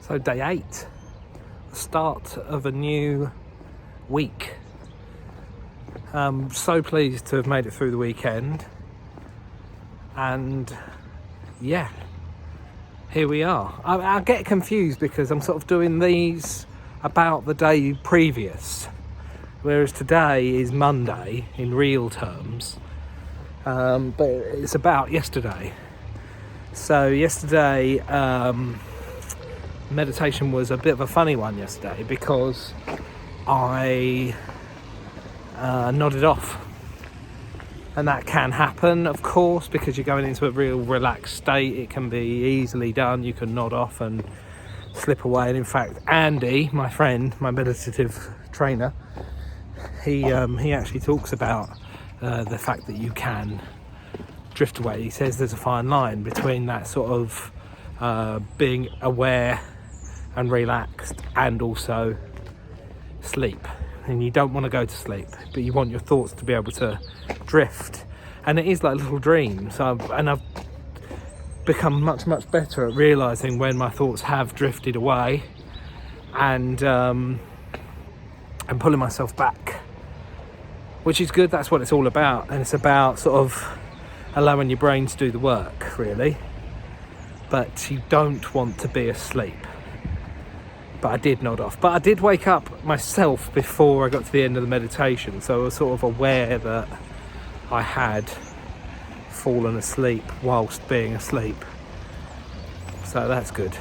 So day 8, the start of a new week. So pleased to have made it through the weekend, and yeah, here we are. I get confused because I'm sort of doing these about the day previous, whereas today is Monday in real terms, but it's about yesterday. So yesterday, meditation was a bit of a funny one yesterday because I nodded off, and that can happen, of course, because you're going into a real relaxed state. It can be easily done. You can nod off and slip away, and in fact Andy, my friend, my meditative trainer, he actually talks about the fact that you can drift away. He says there's a fine line between that sort of being aware and relaxed and also sleep, and you don't want to go to sleep, but you want your thoughts to be able to drift, and it is like little dreams. I've become much better at realizing when my thoughts have drifted away and pulling myself back, which is good. That's what it's all about, and it's about sort of allowing your brain to do the work, really. But you don't want to be asleep. But I did nod off. But I did wake up myself before I got to the end of the meditation, so I was sort of aware that I had fallen asleep whilst being asleep. So that's good.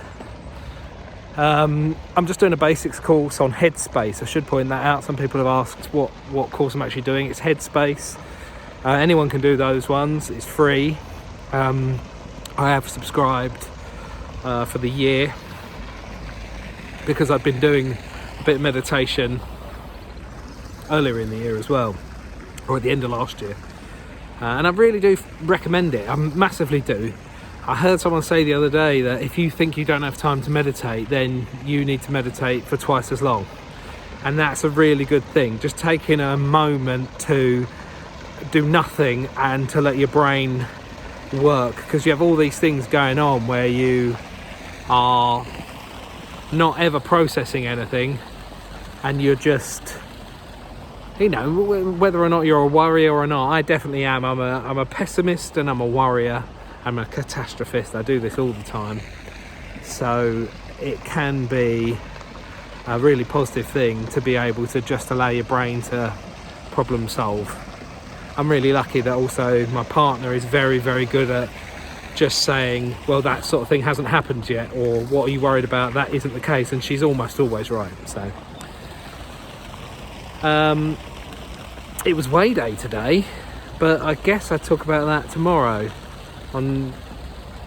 I'm just doing a basics course on Headspace. I should point that out. Some people have asked what course I'm actually doing. It's Headspace. Anyone can do those ones. It's free. I have subscribed for the year because I've been doing a bit of meditation earlier in the year as well, or at the end of last year, and I really do recommend it. I massively do. I heard someone say the other day that if you think you don't have time to meditate, then you need to meditate for twice as long, and that's a really good thing. Just taking a moment to do nothing and to let your brain work, because you have all these things going on where you are not ever processing anything, and you're just, whether or not you're a worrier or not. I definitely am. I'm a pessimist, and I'm a worrier. I'm a catastrophist. I do this all the time, so it can be a really positive thing to be able to just allow your brain to problem solve. I'm really lucky that also my partner is very good at just saying, well, that sort of thing hasn't happened yet, or what are you worried about, that isn't the case, and she's almost always right. So it was Way Day today, but I guess I'll talk about that tomorrow when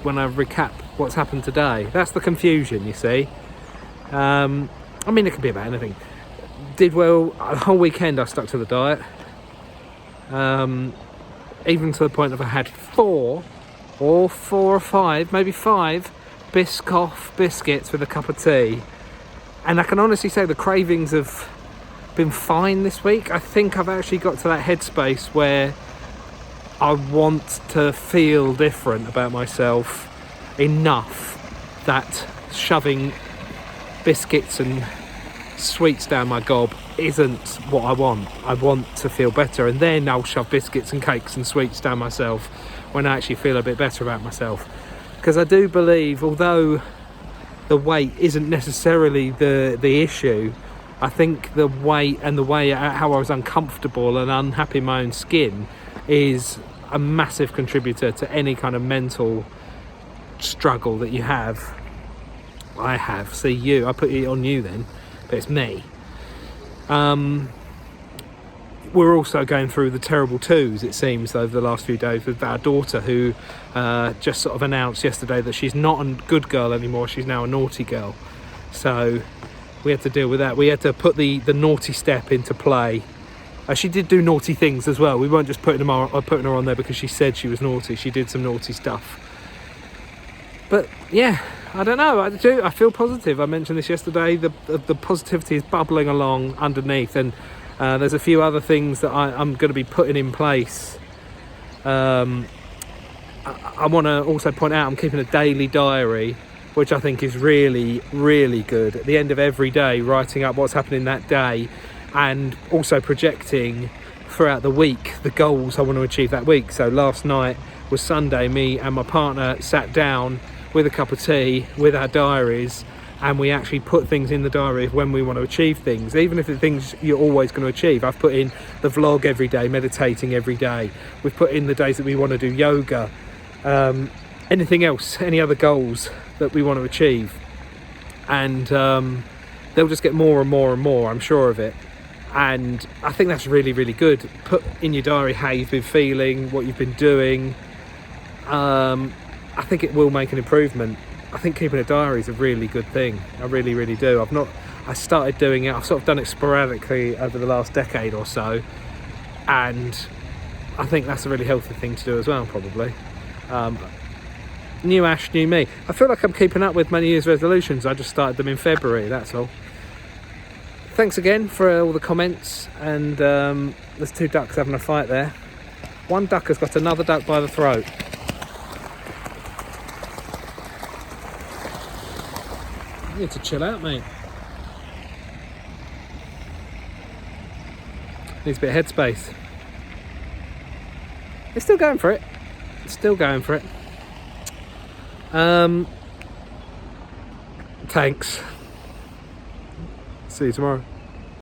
I recap what's happened today. That's the confusion, you see. I mean, it could be about anything. Did well the whole weekend. I stuck to the diet, even to the point of I had 4 or 5, maybe 5 Biscoff biscuits with a cup of tea, and I can honestly say the cravings have been fine this week. I think I've actually got to that headspace where I want to feel different about myself enough that shoving biscuits and sweets down my gob isn't what I want. I want to feel better, and then I'll shove biscuits and cakes and sweets down myself when I actually feel a bit better about myself. Because I do believe, although the weight isn't necessarily the issue, I think the weight and the way how I was uncomfortable and unhappy in my own skin is a massive contributor to any kind of mental struggle that you have. I have. See, you, I put it on you then, but it's me. We're also going through the terrible twos, it seems, over the last few days with our daughter, who just sort of announced yesterday that she's not a good girl anymore, she's now a naughty girl. So we had to deal with that. We had to put the naughty step into play. She did do naughty things as well. We weren't just putting her on there because she said she was naughty. She did some naughty stuff. But yeah, I don't know. I feel positive. I mentioned this yesterday. The positivity is bubbling along underneath, and there's a few other things that I'm going to be putting in place. I want to also point out I'm keeping a daily diary which I think is really, really good. At the end of every day, writing up what's happening that day, and also projecting throughout the week the goals I want to achieve that week. So last night was Sunday, me and my partner sat down with a cup of tea with our diaries, and we actually put things in the diary of when we want to achieve things, even if the things you're always going to achieve. I've put in the vlog every day, meditating every day. We've put in the days that we want to do yoga, anything else, any other goals that we want to achieve, and they'll just get more and more and more, I'm sure of it. And I think that's really, really good. Put in your diary how you've been feeling, what you've been doing. I think it will make an improvement. I think keeping a diary is a really good thing. I really, really do. I started doing it, I've sort of done it sporadically over the last decade or so, and I think that's a really healthy thing to do as well, probably. New Ash, new me. I feel like I'm keeping up with my New Year's resolutions. I just started them in February, that's all. Thanks again for all the comments, and there's 2 ducks having a fight there. One duck has got another duck by the throat. You need to chill out, mate. Needs a bit of headspace. It's still going for it. It's still going for it. Thanks. See you tomorrow.